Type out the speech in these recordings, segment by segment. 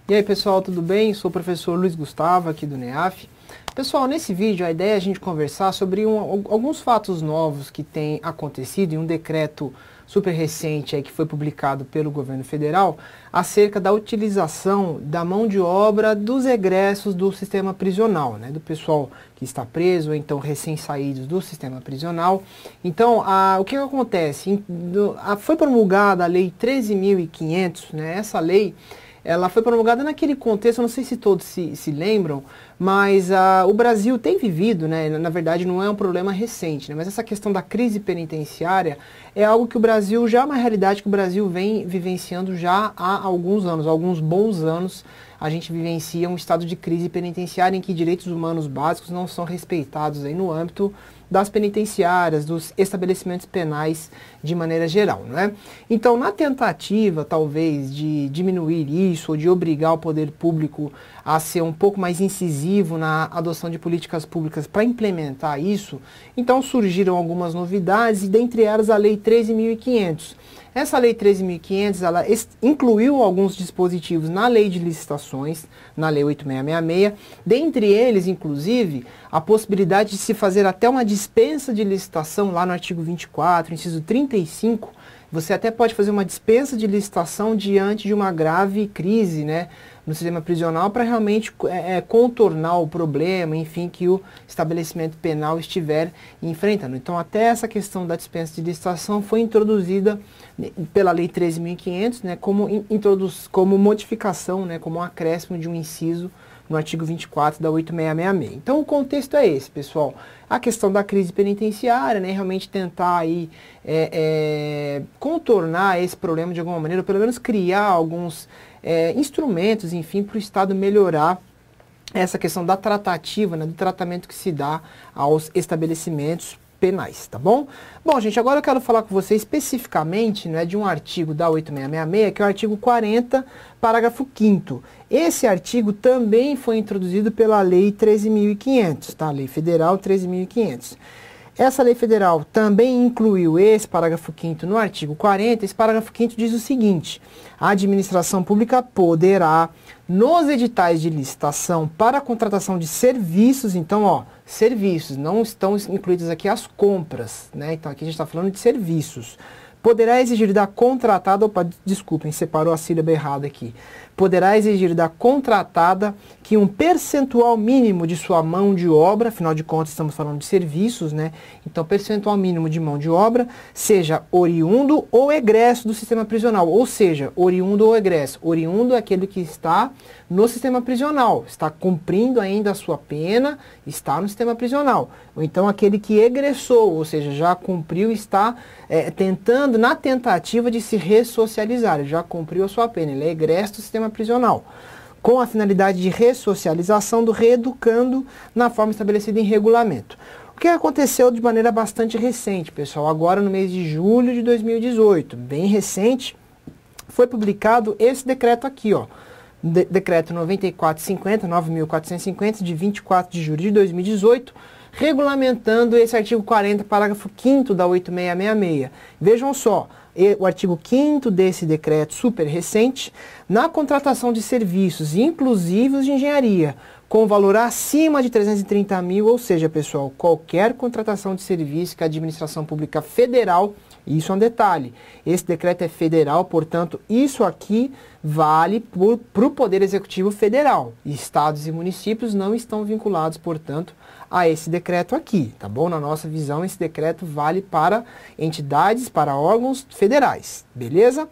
E aí pessoal, tudo bem? Sou o professor Luiz Gustavo aqui do NEAF. Pessoal, nesse vídeo a ideia é a gente conversar sobre alguns fatos novos que têm acontecido em um decreto super recente aí que foi publicado pelo governo federal acerca da utilização da mão de obra dos egressos do sistema prisional, né, do pessoal que está preso ou então recém-saídos do sistema prisional. Então, o que acontece? Foi promulgada a Lei 13.500, né, essa lei ela foi promulgada naquele contexto, eu não sei se todos se lembram, mas o Brasil tem vivido, né, na verdade não é um problema recente, né, mas essa questão da crise penitenciária é algo que o Brasil já é uma realidade que o Brasil vem vivenciando já há alguns anos, alguns bons anos. A gente vivencia um estado de crise penitenciária em que direitos humanos básicos não são respeitados aí no âmbito das penitenciárias, dos estabelecimentos penais de maneira geral, não é? Então, na tentativa, talvez, de diminuir isso ou de obrigar o poder público a ser um pouco mais incisivo na adoção de políticas públicas para implementar isso, então surgiram algumas novidades e dentre elas a Lei 13.500. Essa Lei 13.500, ela incluiu alguns dispositivos na Lei de Licitações, na Lei 8.666, dentre eles, inclusive, a possibilidade de se fazer até uma dispensa de licitação lá no artigo 24, inciso 35, você até pode fazer uma dispensa de licitação diante de uma grave crise, né, no sistema prisional para realmente contornar o problema, enfim, que o estabelecimento penal estiver enfrentando. Então, até essa questão da dispensa de licitação foi introduzida pela Lei 13.500, né, como modificação, né, como um acréscimo de um inciso no artigo 24 da 8.666. Então, o contexto é esse, pessoal. A questão da crise penitenciária, né, realmente tentar aí contornar esse problema de alguma maneira, ou pelo menos criar alguns instrumentos, enfim, para o Estado melhorar essa questão da tratativa, né, do tratamento que se dá aos estabelecimentos penais, tá bom? Bom, gente, agora eu quero falar com vocês especificamente, né, de um artigo da 8.666, que é o artigo 40, parágrafo 5º. Esse artigo também foi introduzido pela Lei 13.500, tá? Lei Federal 13.500. Essa lei federal também incluiu esse parágrafo 5º no artigo 40. Esse parágrafo 5º diz o seguinte: a administração pública poderá, nos editais de licitação para a contratação de serviços, então, ó, serviços, não estão incluídas aqui as compras, né? Então aqui a gente está falando de serviços. Poderá exigir da contratada, opa, desculpem, separou a sílaba errada aqui. Poderá exigir da contratada que um percentual mínimo de sua mão de obra, afinal de contas estamos falando de serviços, né? Então, percentual mínimo de mão de obra seja oriundo ou egresso do sistema prisional, ou seja, oriundo ou egresso. Oriundo é aquele que está no sistema prisional, está cumprindo ainda a sua pena, está no sistema prisional. Ou então aquele que egressou, ou seja, já cumpriu, está tentando, na tentativa de se ressocializar, ele já cumpriu a sua pena, ele é egresso do sistema prisional, com a finalidade de ressocialização do reeducando na forma estabelecida em regulamento. O que aconteceu de maneira bastante recente, pessoal, agora no mês de julho de 2018, bem recente, foi publicado esse decreto aqui, ó, decreto 9450, 9.450, de 24 de julho de 2018, regulamentando esse artigo 40, parágrafo 5º da 8.666. Vejam só, o artigo 5º desse decreto super recente, na contratação de serviços, inclusive os de engenharia, com valor acima de 330 mil, ou seja, pessoal, qualquer contratação de serviço que a administração pública federal, isso é um detalhe, esse decreto é federal, portanto, isso aqui vale para o Poder Executivo Federal. Estados e municípios não estão vinculados, portanto, a esse decreto aqui, tá bom? Na nossa visão, esse decreto vale para entidades, para órgãos federais, beleza?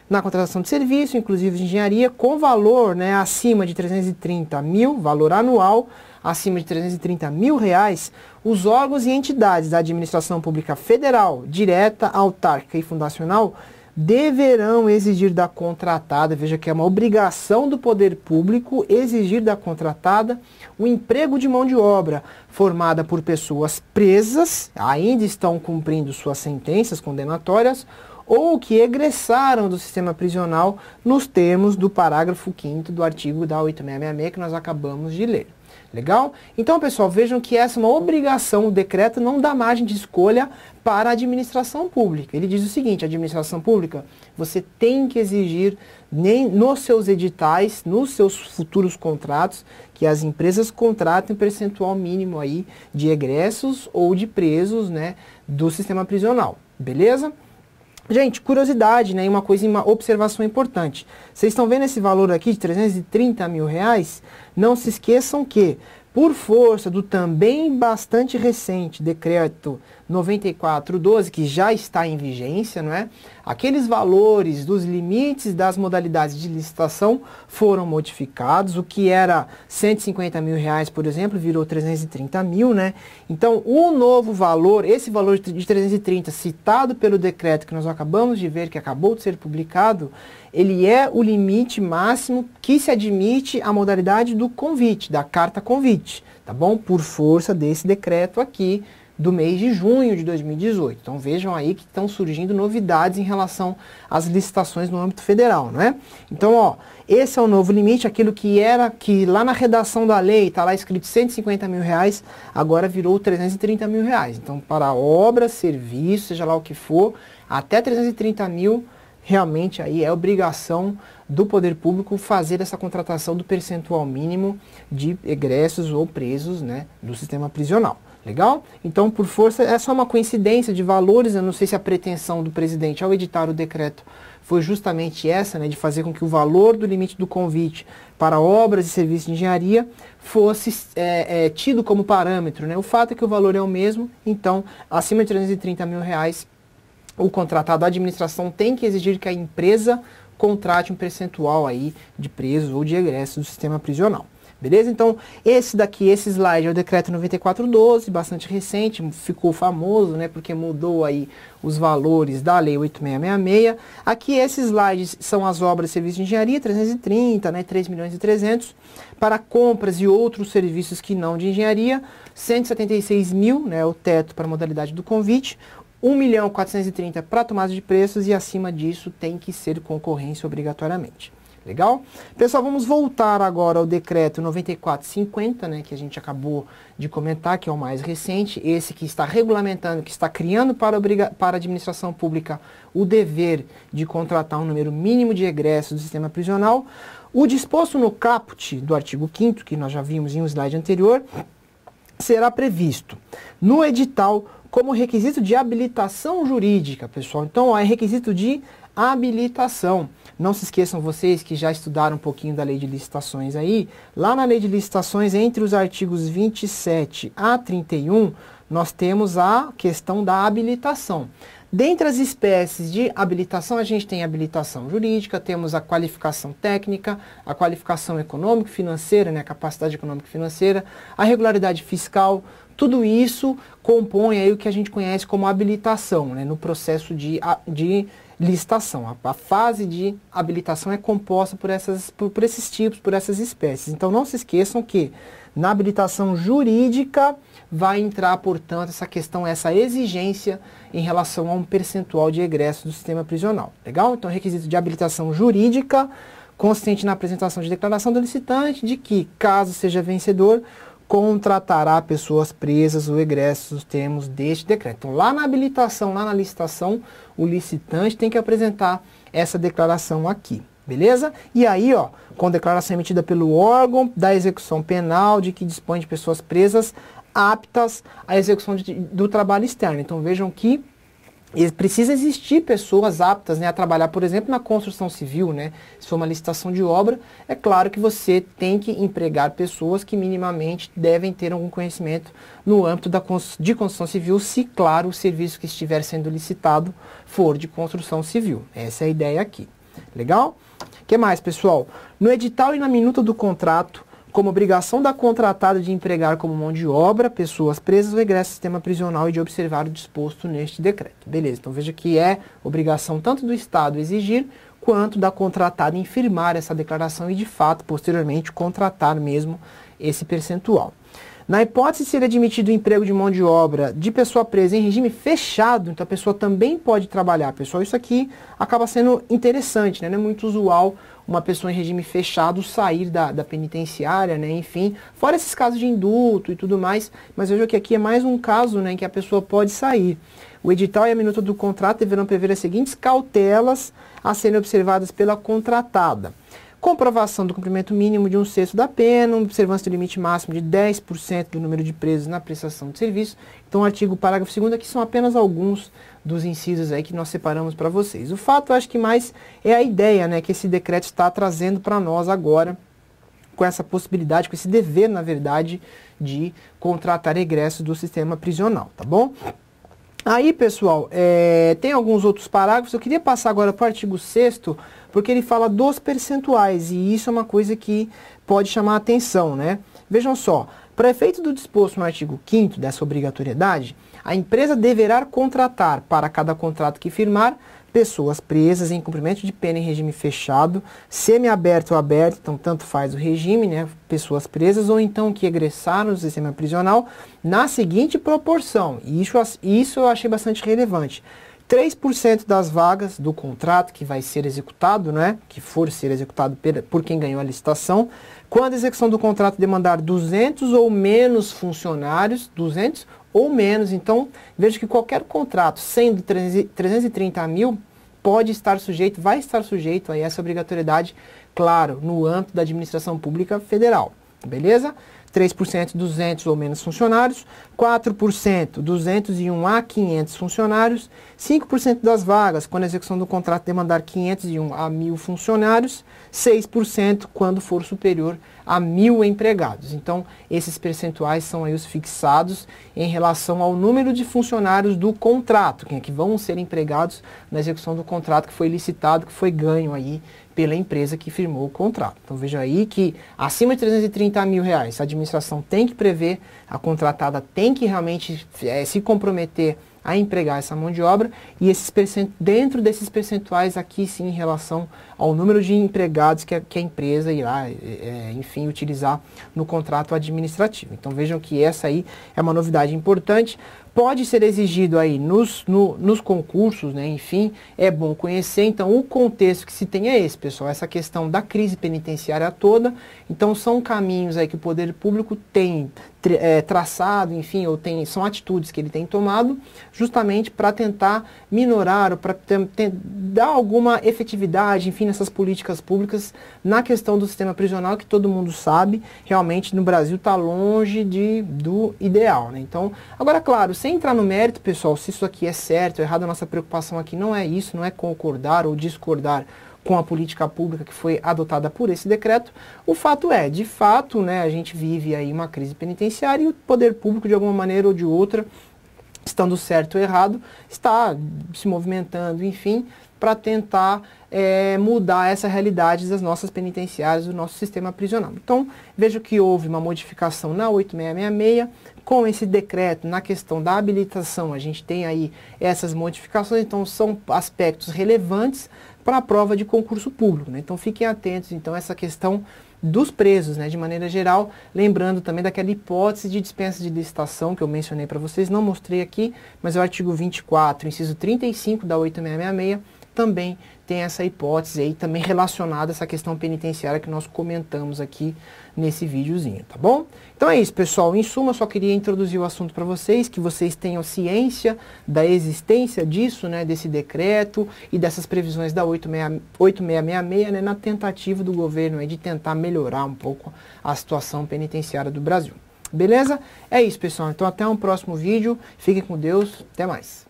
Na contratação de serviço, inclusive de engenharia, com valor, né, acima de 330 mil, valor anual, acima de 330 mil reais, os órgãos e entidades da administração pública federal, direta, autárquica e fundacional, deverão exigir da contratada, veja que é uma obrigação do poder público exigir da contratada o emprego de mão de obra formada por pessoas presas, ainda estão cumprindo suas sentenças condenatórias, ou que egressaram do sistema prisional nos termos do parágrafo 5º do artigo da 8.666 que nós acabamos de ler. Legal? Então, pessoal, vejam que essa é uma obrigação, o decreto não dá margem de escolha para a administração pública. Ele diz o seguinte: a administração pública, você tem que exigir nos seus editais, nos seus futuros contratos, que as empresas contratem um percentual mínimo aí de egressos ou de presos, né, do sistema prisional. Beleza? Gente, curiosidade, né, uma observação importante. Vocês estão vendo esse valor aqui de 330 mil reais? Não se esqueçam que, por força do também bastante recente decreto 9412, que já está em vigência, não é? Aqueles valores dos limites das modalidades de licitação foram modificados. O que era 150 mil reais, por exemplo, virou 330 mil, né? Então, o novo valor, esse valor de 330 citado pelo decreto que nós acabamos de ver, que acabou de ser publicado, ele é o limite máximo que se admite a modalidade do convite, da carta convite, tá bom? Por força desse decreto aqui do mês de junho de 2018. Então vejam aí que estão surgindo novidades em relação às licitações no âmbito federal, não é? Então, ó, esse é o novo limite, aquilo que lá na redação da lei está lá escrito 150 mil reais, agora virou 330 mil reais. Então, para obra, serviço, seja lá o que for, até 330 mil, realmente aí é obrigação do poder público fazer essa contratação do percentual mínimo de egressos ou presos, né, do sistema prisional. Legal? Então, por força, é só uma coincidência de valores. Eu não sei se a pretensão do presidente ao editar o decreto foi justamente essa, né, de fazer com que o valor do limite do convite para obras e serviços de engenharia fosse tido como parâmetro, né? O fato é que o valor é o mesmo, então, acima de 330 mil reais, o contratado, a administração tem que exigir que a empresa contrate um percentual aí de presos ou de egressos do sistema prisional. Beleza? Então, esse slide é o decreto 9412, bastante recente, ficou famoso, né, porque mudou aí os valores da lei 8666. Aqui, esses slides são as obras e serviços de engenharia, 330, né, 3 milhões e 300, para compras e outros serviços que não de engenharia, 176 mil, né, o teto para a modalidade do convite, 1.430.000 para tomada de preços e acima disso tem que ser concorrência obrigatoriamente. Legal? Pessoal, vamos voltar agora ao decreto 9450, né, que a gente acabou de comentar, que é o mais recente, esse que está regulamentando, que está criando para a administração pública o dever de contratar um número mínimo de egressos do sistema prisional. O disposto no caput do artigo 5º, que nós já vimos em um slide anterior, será previsto no edital como requisito de habilitação jurídica, pessoal. Então, ó, é requisito de habilitação. Não se esqueçam vocês que já estudaram um pouquinho da lei de licitações aí. Lá na lei de licitações, entre os artigos 27 a 31, nós temos a questão da habilitação. Dentre as espécies de habilitação, a gente tem a habilitação jurídica, temos a qualificação técnica, a qualificação econômico-financeira, né, a capacidade econômico-financeira, a regularidade fiscal. Tudo isso compõe aí o que a gente conhece como habilitação, né, no processo de licitação. A fase de habilitação é composta por esses tipos, por essas espécies. Então, não se esqueçam que na habilitação jurídica vai entrar, portanto, essa questão, essa exigência em relação a um percentual de egresso do sistema prisional. Legal? Então, requisito de habilitação jurídica consistente na apresentação de declaração do licitante de que, caso seja vencedor, contratará pessoas presas ou egressos nos termos deste decreto. Então, lá na habilitação, lá na licitação, o licitante tem que apresentar essa declaração aqui, beleza? E aí, ó, com declaração emitida pelo órgão da execução penal de que dispõe de pessoas presas aptas à execução do trabalho externo. Então, vejam que precisa existir pessoas aptas, né, a trabalhar, por exemplo, na construção civil, né? Se for uma licitação de obra, é claro que você tem que empregar pessoas que minimamente devem ter algum conhecimento no âmbito de construção civil, se, claro, o serviço que estiver sendo licitado for de construção civil. Essa é a ideia aqui. Legal? O que mais, pessoal? No edital e na minuta do contrato, como obrigação da contratada de empregar como mão de obra pessoas presas ou egresso do sistema prisional e de observar o disposto neste decreto. Beleza, então veja que é obrigação tanto do Estado exigir, quanto da contratada em firmar essa declaração e, de fato, posteriormente, contratar mesmo esse percentual. Na hipótese de ser admitido o emprego de mão de obra de pessoa presa em regime fechado, então a pessoa também pode trabalhar. Pessoal, isso aqui acaba sendo interessante, né? Não é muito usual uma pessoa em regime fechado sair da penitenciária, né? Enfim, fora esses casos de indulto e tudo mais, mas veja que aqui é mais um caso, né, em que a pessoa pode sair. O edital e a minuta do contrato deverão prever as seguintes cautelas a serem observadas pela contratada. Comprovação do cumprimento mínimo de 1/6 da pena, observância do limite máximo de 10% do número de presos na prestação de serviço. Então, artigo parágrafo 2º, aqui são apenas alguns dos incisos aí que nós separamos para vocês. O fato, eu acho que mais é a ideia, né, que esse decreto está trazendo para nós agora, com essa possibilidade, com esse dever, na verdade, de contratar egressos do sistema prisional, tá bom? Aí, pessoal, tem alguns outros parágrafos. Eu queria passar agora para o artigo 6º, porque ele fala dos percentuais, e isso é uma coisa que pode chamar a atenção, né? Vejam só, para efeito do disposto no artigo 5º dessa obrigatoriedade, a empresa deverá contratar para cada contrato que firmar pessoas presas em cumprimento de pena em regime fechado, semiaberto ou aberto, então tanto faz o regime, né, pessoas presas, ou então que egressaram do sistema prisional, na seguinte proporção, e isso eu achei bastante relevante: 3% das vagas do contrato que vai ser executado, né, que for ser executado por quem ganhou a licitação, quando a execução do contrato demandar 200 ou menos funcionários, 200 ou menos. Então, veja que qualquer contrato sendo 330 mil pode estar sujeito, vai estar sujeito a essa obrigatoriedade, claro, no âmbito da administração pública federal, beleza? 3% 200 ou menos funcionários, 4% 201 a 500 funcionários, 5% das vagas quando a execução do contrato demandar 501 a 1.000 funcionários, 6% quando for superior a 1.000 empregados. Então, esses percentuais são aí os fixados em relação ao número de funcionários do contrato, que vão ser empregados na execução do contrato que foi licitado, que foi ganho aí pela empresa que firmou o contrato. Então veja aí que acima de 330 mil reais a administração tem que prever, a contratada tem que realmente se comprometer a empregar essa mão de obra, e dentro desses percentuais aqui sim em relação ao número de empregados que a empresa irá, enfim, utilizar no contrato administrativo. Então vejam que essa aí é uma novidade importante. Pode ser exigido aí nos concursos, né? Enfim, é bom conhecer. Então, o contexto que se tem é esse, pessoal, essa questão da crise penitenciária toda. Então, são caminhos aí que o poder público tem traçado, enfim, são atitudes que ele tem tomado justamente para tentar minorar ou para dar alguma efetividade, enfim, nessas políticas públicas na questão do sistema prisional, que todo mundo sabe, realmente no Brasil está longe do ideal, né? Então, agora, claro, sem entrar no mérito, pessoal, se isso aqui é certo ou errado, a nossa preocupação aqui não é isso, não é concordar ou discordar com a política pública que foi adotada por esse decreto. O fato é, de fato, né, a gente vive aí uma crise penitenciária e o poder público, de alguma maneira ou de outra, estando certo ou errado, está se movimentando, enfim, para tentar mudar essa realidade das nossas penitenciárias, do nosso sistema prisional. Então, vejo que houve uma modificação na 8666, com esse decreto, na questão da habilitação, a gente tem aí essas modificações, então são aspectos relevantes para a prova de concurso público, né? Então fiquem atentos, então, a essa questão dos presos, né, de maneira geral, lembrando também daquela hipótese de dispensa de licitação que eu mencionei para vocês, não mostrei aqui, mas é o artigo 24, inciso 35 da 8666, também tem essa hipótese aí, também relacionada a essa questão penitenciária que nós comentamos aqui nesse videozinho, tá bom? Então é isso, pessoal. Em suma, eu só queria introduzir o assunto para vocês, que vocês tenham ciência da existência disso, né, desse decreto e dessas previsões da 8666, né, na tentativa do governo aí de tentar melhorar um pouco a situação penitenciária do Brasil. Beleza? É isso, pessoal. Então até um próximo vídeo. Fiquem com Deus. Até mais.